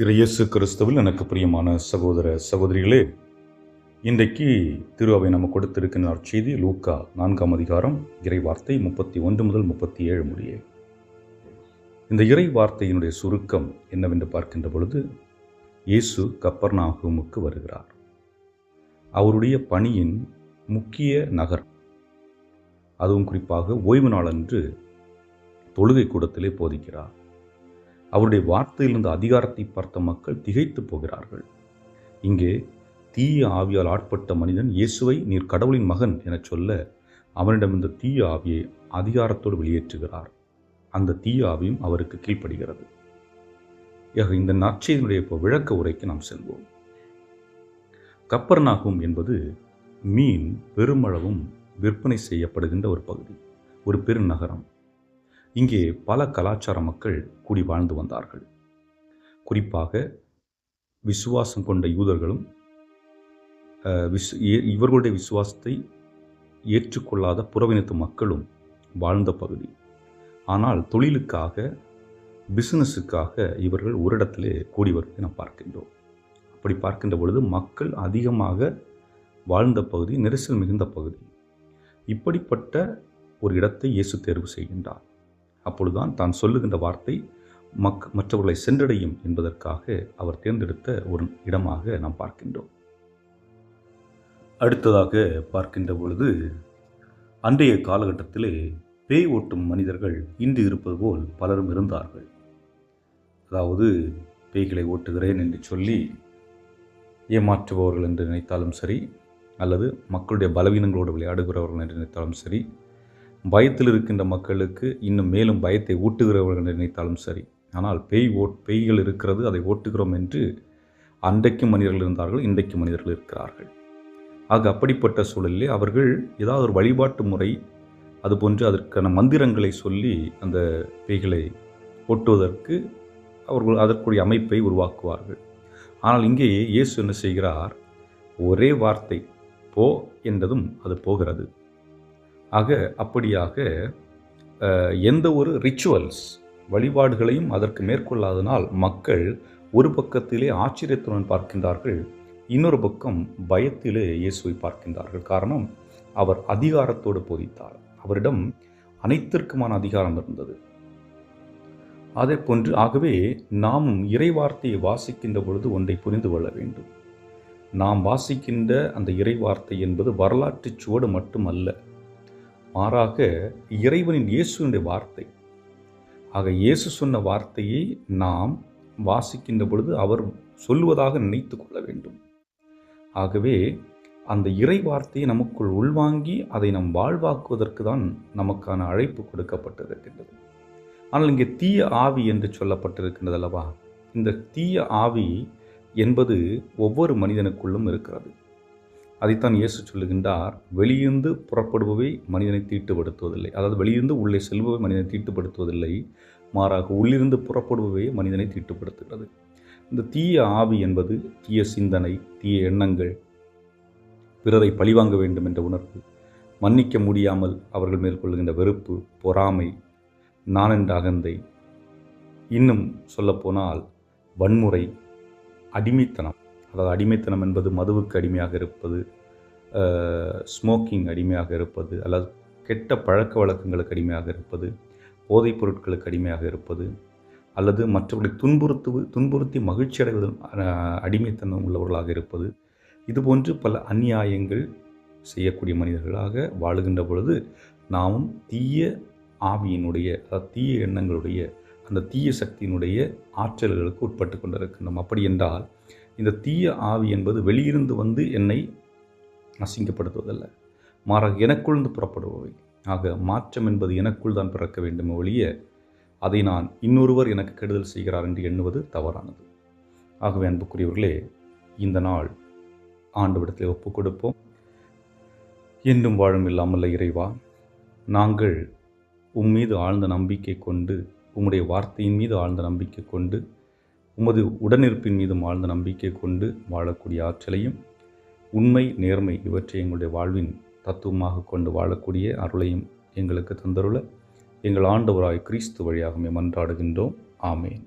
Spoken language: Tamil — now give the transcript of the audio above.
இயேசு கிறிஸ்துவில் எனக்கு பிரியமான சகோதர சகோதரிகளே, இன்றைக்கு திரு அவை நம்ம கொடுத்திருக்கின்ற நற்செய்தி லூக்கா 4ஆம் அதிகாரம் இறை வார்த்தை 31 முதல் 37 முடிய. இந்த இறை வார்த்தையினுடைய சுருக்கம் என்னவென்று பார்க்கின்ற பொழுது, இயேசு கப்பர்நாகூமுக்கு வருகிறார். அவருடைய பணியின் முக்கிய நகர், அதுவும் குறிப்பாக ஓய்வு நாளன்று தொழுகை கூடத்திலே போதிக்கிறார். அவருடைய வார்த்தையிலிருந்து அதிகாரத்தை பார்த்த மக்கள் திகைத்து போகிறார்கள். இங்கே தீய ஆவியால் ஆட்பட்ட மனிதன் இயேசுவை நீர் கடவுளின் மகன் என சொல்ல, அவனிடம் இந்த தீய ஆவியை அதிகாரத்தோடு வெளியேற்றுகிறார். அந்த தீய ஆவியும் அவருக்கு கீழ்ப்படுகிறது. இந்த நற்செய்தியினுடைய விளக்க உரைக்கு நாம் செல்வோம். கப்பர்நாகூம் என்பது மீன் பெருமளவும் விற்பனை செய்யப்படுகின்ற ஒரு பகுதி, ஒரு பெருநகரம். இங்கே பல கலாச்சார மக்கள் கூடி வாழ்ந்து வந்தார்கள். குறிப்பாக விசுவாசம் கொண்ட யூதர்களும் இவர்களுடைய விசுவாசத்தை ஏற்றுக்கொள்ளாத புறவினத்து மக்களும் வாழ்ந்த பகுதி. ஆனால் தொழிலுக்காக, பிசினஸுக்காக இவர்கள் ஒரு இடத்திலே கூடி வருவதை நாம் பார்க்கின்றோம். அப்படி பார்க்கின்ற பொழுது மக்கள் அதிகமாக வாழ்ந்த பகுதி, நெரிசல் மிகுந்த பகுதி. இப்படிப்பட்ட ஒரு இடத்தை இயேசு தேர்வு செய்கின்றார். அப்பொழுதுதான் தான் சொல்லுகின்ற வார்த்தை மற்றவர்களை சென்றடையும் என்பதற்காக அவர் தேர்ந்தெடுத்த ஒரு இடமாக நாம் பார்க்கின்றோம். அடுத்ததாக பார்க்கின்ற பொழுது, அன்றைய காலகட்டத்திலே பேய் ஓட்டும் மனிதர்கள் இன்று இருப்பது போல் பலரும் இருந்தார்கள். அதாவது பேய்களை ஓட்டுகிறேன் என்று சொல்லி ஏமாற்றுபவர்கள் என்று நினைத்தாலும் சரி, அல்லது மக்களுடைய பலவீனங்களோடு விளையாடுகிறவர்கள் என்று நினைத்தாலும் சரி, பயத்தில் இருக்கின்ற மக்களுக்கு இன்னும் மேலும் பயத்தை ஊட்டுகிறவர்கள் என்று நினைத்தாலும் சரி. ஆனால் பேய்கள் இருக்கிறது, அதை ஓட்டுகிறோம் என்று அன்றைக்கும் மனிதர்கள் இருந்தார்கள், இன்றைக்கும் மனிதர்கள் இருக்கிறார்கள். ஆக அப்படிப்பட்ட சூழலிலே அவர்கள் ஏதாவது ஒரு வழிபாட்டு முறை, அதுபோன்று அதற்கான மந்திரங்களை சொல்லி அந்த பேய்களை ஓட்டுவதற்கு அவர்கள் அதற்குரிய அமைப்பை உருவாக்குவார்கள். ஆனால் இங்கே இயேசு என்ன செய்கிறார்? ஒரே வார்த்தை, போ என்றதும் அது போகிறது. ஆக அப்படியாக எந்த ஒரு ரிச்சுவல்ஸ் வழிபாடுகளையும் அதற்கு மேற்கொள்ளாதனால் மக்கள் ஒரு பக்கத்திலே ஆச்சரியத்துடன் பார்க்கின்றார்கள், இன்னொரு பக்கம் பயத்திலே இயேசுவை பார்க்கின்றார்கள். காரணம், அவர் அதிகாரத்தோடு போதித்தார். அவரிடம் அனைத்திற்குமான அதிகாரம் இருந்தது. அதே போன்று ஆகவே நாமும் இறை வார்த்தையை வாசிக்கின்ற பொழுது ஒன்றை புரிந்து கொள்ள வேண்டும். நாம் வாசிக்கின்ற அந்த இறை வார்த்தை என்பது வரலாற்று சுவடு மட்டுமல்ல, மாறாக இறைவனின் இயேசுவினுடைய வார்த்தை. ஆக இயேசு சொன்ன வார்த்தையை நாம் வாசிக்கின்ற பொழுது அவர் சொல்லுவதாக நினைத்து கொள்ள வேண்டும். ஆகவே அந்த இறை வார்த்தையை நமக்குள் உள்வாங்கி அதை நாம் வாழ்வாக்குவதற்கு தான் நமக்கான அழைப்பு கொடுக்கப்பட்டிருக்கின்றது. ஆனால் இங்கே தீய ஆவி என்று சொல்லப்பட்டிருக்கின்றது அல்லவா? இந்த தீய ஆவி என்பது ஒவ்வொரு மனிதனுக்குள்ளும் இருக்கிறது. அதைத்தான் இயேசு சொல்லுகின்றார், வெளியிருந்து புறப்படுபவை மனிதனை தீட்டுப்படுத்துவதில்லை. அதாவது வெளியிருந்து உள்ளே செல்பவை மனிதனை தீட்டுப்படுத்துவதில்லை, மாறாக உள்ளிருந்து புறப்படுபவை மனிதனை தீட்டுப்படுத்துகிறது. இந்த தீய ஆவி என்பது தீய சிந்தனை, தீய எண்ணங்கள், பிறரை பழிவாங்க வேண்டும் என்ற உணர்வு, மன்னிக்க முடியாமல் அவர்கள் மேற்கொள்கின்ற வெறுப்பு, பொறாமை, நானென்ற அகந்தை, இன்னும் சொல்லப்போனால் வன்முறை, அடிமைத்தனம். அதாவது அடிமைத்தனம் என்பது மதுவுக்கு அடிமையாக இருப்பது, ஸ்மோக்கிங் அடிமையாக இருப்பது, அல்லது கெட்ட பழக்க வழக்கங்களுக்கு அடிமையாக இருப்பது, போதைப் பொருட்களுக்கு அடிமையாக இருப்பது, அல்லது மற்றவர்களை துன்புறுத்தி மகிழ்ச்சி அடைவதில் அடிமைத்தனம் உள்ளவர்களாக இருப்பது, இதுபோன்று பல அநியாயங்கள் செய்யக்கூடிய மனிதர்களாக வாழுகின்ற பொழுது நாமும் தீய ஆவியினுடைய, தீய எண்ணங்களுடைய, அந்த தீய சக்தியினுடைய ஆற்றல்களுக்கு உட்பட்டு கொண்டிருக்கின்றோம். அப்படி என்றால் இந்த தீய ஆவி என்பது வெளியிருந்து வந்து என்னை அசிங்கப்படுத்துவதல்ல, மாறாக எனக்குள்ந்து புறப்படுபவை. ஆக மாற்றம் என்பது எனக்குள் தான் பிறக்க வேண்டும் ஒழிய அதை நான் இன்னொருவர் எனக்கு கெடுதல் செய்கிறார் என்று எண்ணுவது தவறானது. ஆகவே அன்புக்குரியவர்களே, இந்த நாள் ஆண்டவரிடத்தில் ஒப்புக் கொடுப்போம். என்றும் வாழும் இல்லாமல் இறைவா, நாங்கள் உம்மீது ஆழ்ந்த நம்பிக்கை கொண்டு, உம்முடைய வார்த்தையின் மீது ஆழ்ந்த நம்பிக்கை கொண்டு, உமது உடனிருப்பின் மீதும் ஆழ்ந்த நம்பிக்கை கொண்டு வாழக்கூடிய ஆற்றலையும், உண்மை, நேர்மை இவற்றை எங்களுடைய வாழ்வின் தத்துவமாக கொண்டு வாழக்கூடிய அருளையும் எங்களுக்கு தந்தருள எங்கள் ஆண்டவராய் கிறிஸ்து வழியாக மன்றாடுகின்றோம். ஆமேன்.